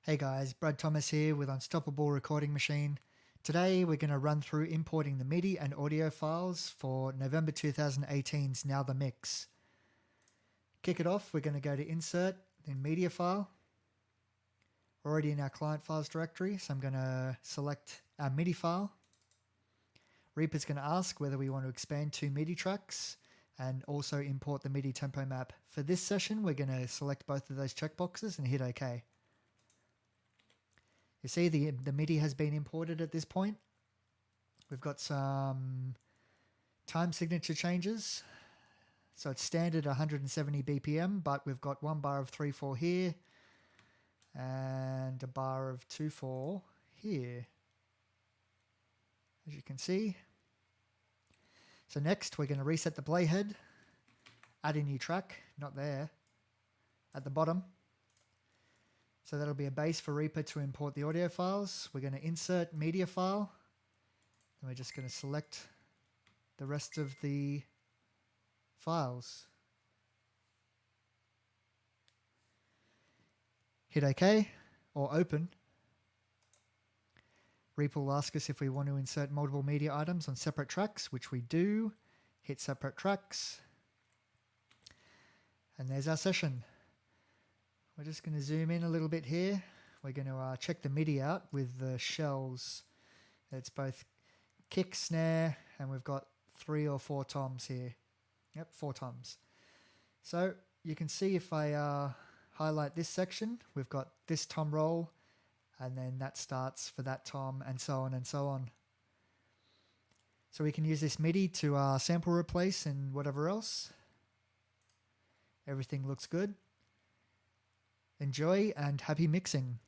Hey guys, Brad Thomas here with Unstoppable Recording Machine. Today we're going to run through importing the MIDI and audio files for November 2018's Now the Mix. Kick it off, we're going to go to Insert, then Media File. We're already in our Client Files directory, so I'm going to select our MIDI file. Reaper's going to ask whether we want to expand two MIDI tracks and also import the MIDI tempo map. For this session, we're going to select both of those checkboxes and hit OK. You see the MIDI has been imported at this point. We've got some time signature changes. So it's standard 170 BPM, but we've got one bar of 3/4 here and a bar of 2/4 here, as you can see. So next we're going to reset the playhead, add a new track, not there, at the bottom. So that'll be a base for Reaper to import the audio files. We're going to insert media file. And we're just going to select the rest of the files. Hit OK or open. Reaper will ask us if we want to insert multiple media items on separate tracks, which we do. Hit separate tracks. And there's our session. We're just going to zoom in a little bit here. We're going to check the MIDI out with the shells. It's both kick, snare, and we've got 3 or 4 toms here. Yep, 4 toms. So you can see if I highlight this section, we've got this tom roll, and then that starts for that tom, and so on and so on. So we can use this MIDI to sample replace and whatever else. Everything looks good. Enjoy and happy mixing.